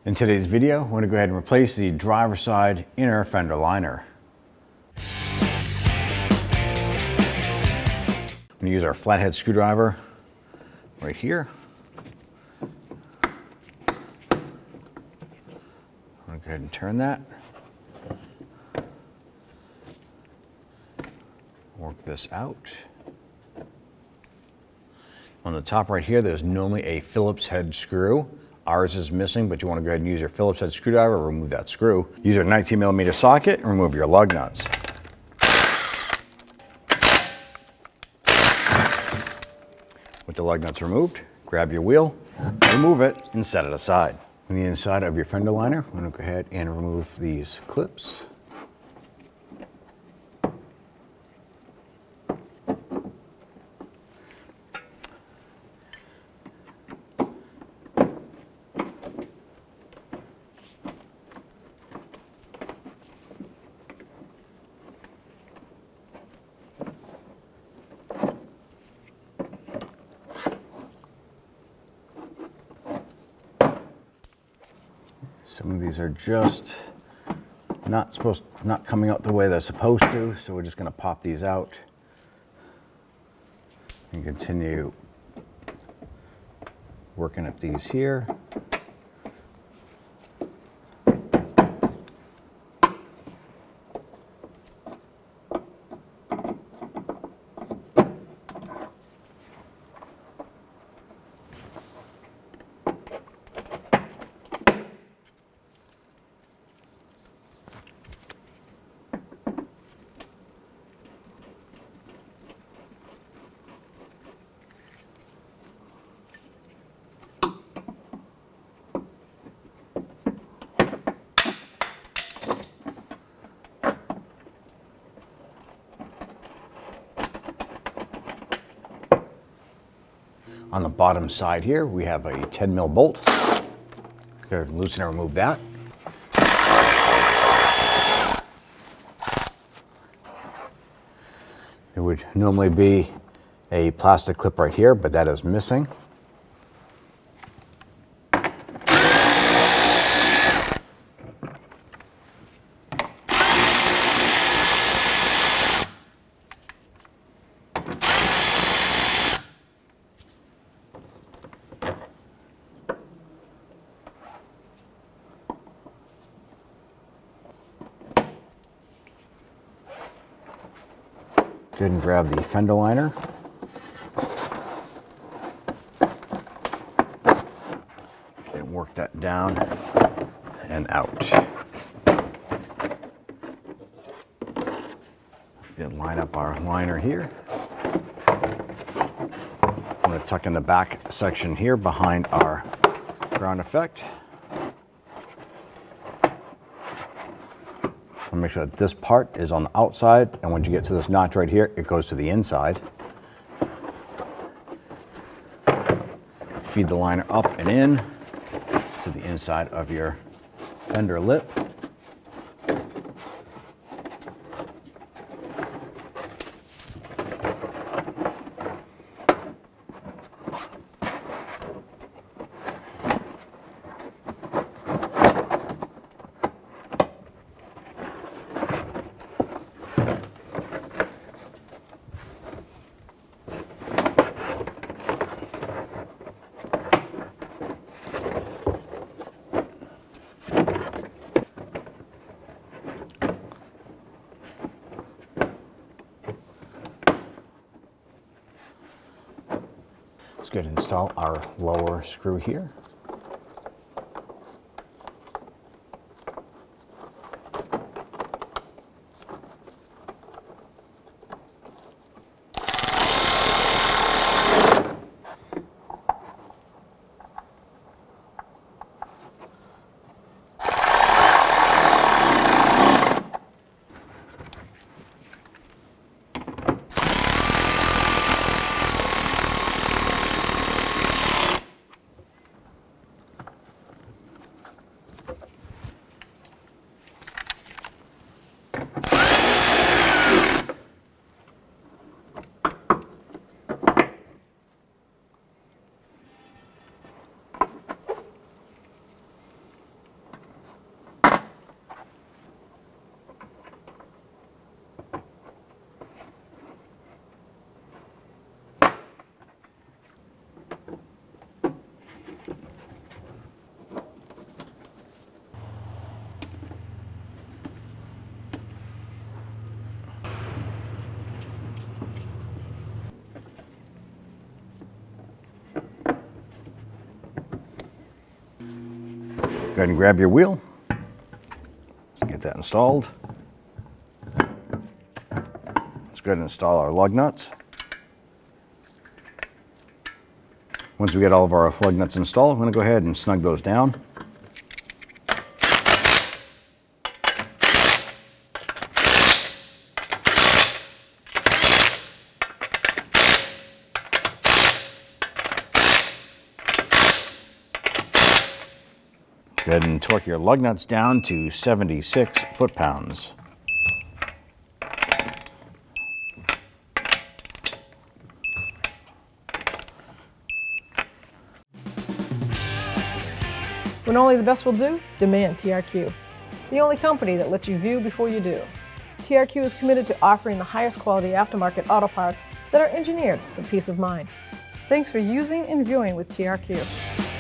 In today's video, we're going to go ahead and replace the driver's side inner fender liner. I'm going to use our flathead screwdriver right here. I'm going to go ahead and turn that. Work this out. On the top right here, there's normally a Phillips head screw. Ours is missing, but you want to go ahead and use your Phillips head screwdriver to remove that screw. Use your 19mm socket and remove your lug nuts. With the lug nuts removed, grab your wheel, remove it, and set it aside. On the inside of your fender liner, I'm going to go ahead and remove these clips. Some of these are just not coming out the way they're supposed to, so we're just going to pop these out and continue working at these here. On the bottom side here, we have a 10mm bolt. Go to loosen and remove that. There would normally be a plastic clip right here, but that is missing. Go ahead and grab the fender liner. And work that down and out. Then line up our liner here. I'm going to tuck in the back section here behind our ground effect. Make sure that this part is on the outside, and when you get to this notch right here, it goes to the inside. Feed the liner up and in to the inside of your fender lip. Let's go ahead and install our lower screw here. ahead and grab your wheel. Get that installed. Let's go ahead and install our lug nuts. Once we get all of our lug nuts installed, I'm going to go ahead and snug those down. Go ahead and torque your lug nuts down to 76 foot-pounds. When only the best will do, demand TRQ. The only company that lets you view before you do. TRQ is committed to offering the highest quality aftermarket auto parts that are engineered for peace of mind. Thanks for using and viewing with TRQ.